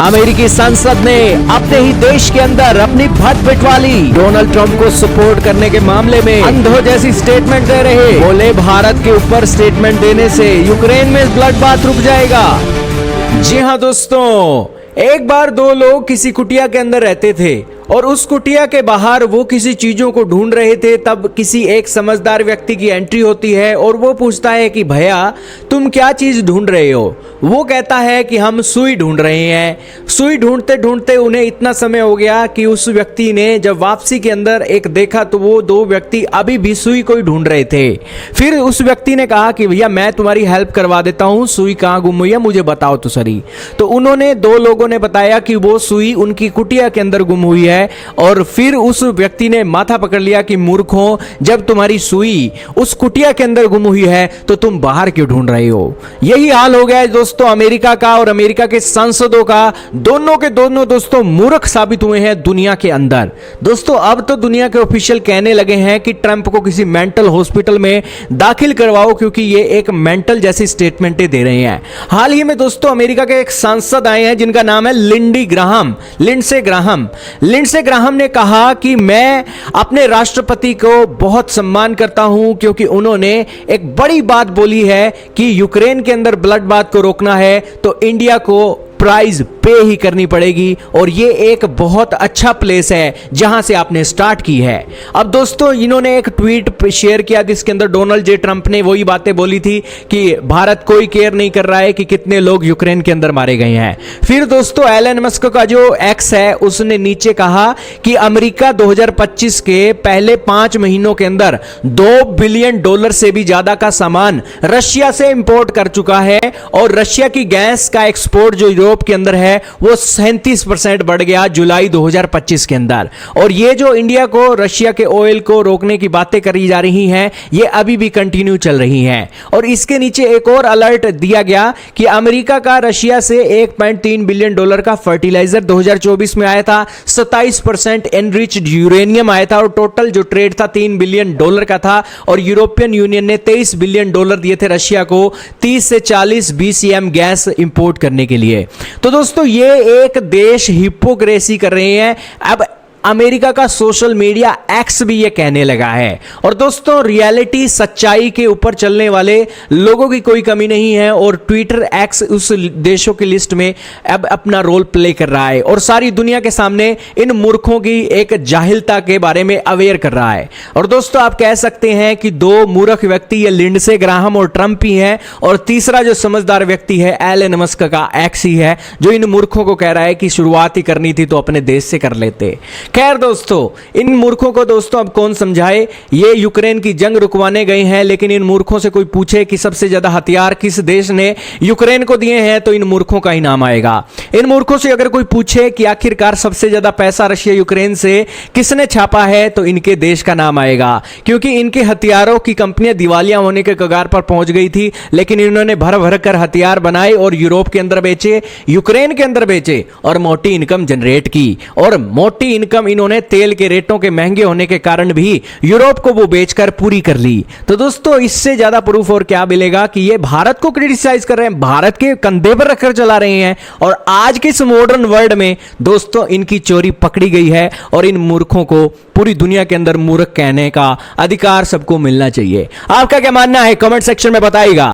अमेरिकी संसद ने अपने ही देश के अंदर अपनी भट पिटवा ली। डोनाल्ड ट्रंप को सपोर्ट करने के मामले में अंधों जैसी स्टेटमेंट दे रहे, बोले भारत के ऊपर स्टेटमेंट देने से यूक्रेन में ब्लड बाथ रुक जाएगा। जी हाँ दोस्तों, एक बार दो लोग किसी कुटिया के अंदर रहते थे और उस कुटिया के बाहर वो किसी चीजों को ढूंढ रहे थे। तब किसी एक समझदार व्यक्ति की एंट्री होती है और वो पूछता है कि भैया तुम क्या चीज ढूंढ रहे हो। वो कहता है कि हम सुई ढूंढ रहे हैं। सुई ढूंढते ढूंढते उन्हें इतना समय हो गया कि उस व्यक्ति ने जब वापसी के अंदर एक देखा तो वो दो व्यक्ति अभी भी सुई को ही ढूंढ रहे थे। फिर उस व्यक्ति ने कहा कि भैया मैं तुम्हारी हेल्प करवा देता हूँ, सुई कहाँ गुम हुई है मुझे बताओ तो सही। तो उन्होंने दो लोगों ने बताया कि वो सुई उनकी कुटिया के अंदर गुम हुई है। और फिर उस व्यक्ति ने माथा पकड़ लिया कि मूर्खों, जब तुम्हारी सुई उस कुटिया के अंदर गुम हुई है तो तुम बाहर क्यों ढूंढ रहे हो। यही हाल हो गया है दोस्तों अमेरिका का और अमेरिका के सांसदों का। दोनों के दोनों दोस्तों मूर्ख साबित हुए हैं दुनिया के अंदर। दोस्तों अब तो दुनिया के ऑफिशियल कहने लगे हैं कि ट्रंप को किसी मेंटल हॉस्पिटल में दाखिल करवाओ, क्योंकि ये एक मेंटल जैसी स्टेटमेंटें दे रहे हैं। हाल ही में दोस्तों अमेरिका के एक सांसद आए हैं जिनका नाम है लिंडसे ग्राहम ने कहा कि मैं अपने राष्ट्रपति को बहुत सम्मान करता हूं, क्योंकि उन्होंने एक बड़ी बात बोली है कि यूक्रेन के अंदर ब्लड बाथ को रोकना है तो इंडिया को प्राइज पे ही करनी पड़ेगी और ये एक बहुत अच्छा प्लेस है जहां से आपने स्टार्ट की है। अब दोस्तों इन्होंने एक ट्वीट शेयर किया जिसके अंदर डोनाल्ड जे ट्रंप ने वही बातें बोली थी कि भारत कोई केयर नहीं कर रहा है कि कितने लोग यूक्रेन के अंदर मारे गए हैं। फिर दोस्तों एलन मस्क का जो एक्स है उसने नीचे कहा कि अमेरिका 2025 के पहले 5 महीनों के अंदर $2 बिलियन से भी ज्यादा का सामान रशिया से इंपोर्ट कर चुका है और रशिया की गैस का एक्सपोर्ट जो यूरोप के अंदर है वो 37% बढ़ गया जुलाई 2025 के अंदर। और ये जो इंडिया को रशिया के ऑयल को रोकने की बातें करी जा रही हैं ये अभी भी कंटिन्यू चल रही हैं। और इसके नीचे एक और अलर्ट दिया गया कि अमेरिका का रशिया से $1.3 बिलियन का फर्टिलाइजर 2024 में आया था, 27% एनरिच्ड यूरेनियम आया था और टोटल जो ट्रेड था $3 बिलियन का था। और यूरोपियन यूनियन ने $23 बिलियन दिए थे रशिया को 30 से 40 BCM गैस इंपोर्ट करने के लिए। तो दोस्तों ये एक देश हिपोक्रेसी कर रहे हैं। अब अमेरिका का सोशल मीडिया एक्स भी ये कहने लगा है। और दोस्तों रियलिटी सच्चाई के ऊपर चलने वाले लोगों की कोई कमी नहीं है और ट्विटर एक्स उस देशों की लिस्ट में अब अपना रोल प्ले कर रहा है और सारी दुनिया के सामने इन मूर्खों की एक जाहिलता के बारे में अवेयर कर रहा है। और दोस्तों आप कह सकते हैं कि दो मूर्ख व्यक्ति ये लिंडसे ग्राहम और ट्रंप ही हैं और तीसरा जो समझदार व्यक्ति है एलन मस्क का एक्स ही है, जो इन मूर्खों को कह रहा है कि शुरुआत ही करनी थी तो अपने देश से कर लेते। खैर दोस्तों इन मूर्खों को दोस्तों अब कौन समझाए। ये यूक्रेन की जंग रुकवाने गए हैं, लेकिन इन मूर्खों से कोई पूछे कि सबसे ज्यादा हथियार किस देश ने यूक्रेन को दिए हैं तो इन मूर्खों का ही नाम आएगा। इन मूर्खों से अगर कोई पूछे कि आखिरकार सबसे ज्यादा पैसा रशिया यूक्रेन से किसने छापा है तो इनके देश का नाम आएगा, क्योंकि इनके हथियारों की कंपनियां दिवालिया होने के कगार पर पहुंच गई थी, लेकिन इन्होंने भर भर कर हथियार बनाए और यूरोप के अंदर बेचे, यूक्रेन के अंदर बेचे और मोटी इनकम जनरेट की। और मोटी इनकम इन्होंने तेल के रेटों के महंगे होने के कारण भी यूरोप को वो बेचकर पूरी कर ली। तो दोस्तों इससे ज्यादा प्रूफ और क्या मिलेगा कि ये भारत को क्रिटिसाइज कर रहे हैं, भारत के कंधे पर रखकर चला रहे हैं। और आज के इस मॉडर्न वर्ल्ड में दोस्तों इनकी चोरी पकड़ी गई है और इन मूर्खों को पूरी दुनिया के अंदर मूर्ख कहने का अधिकार सबको मिलना चाहिए। आपका क्या मानना है कमेंट सेक्शन में बताइएगा।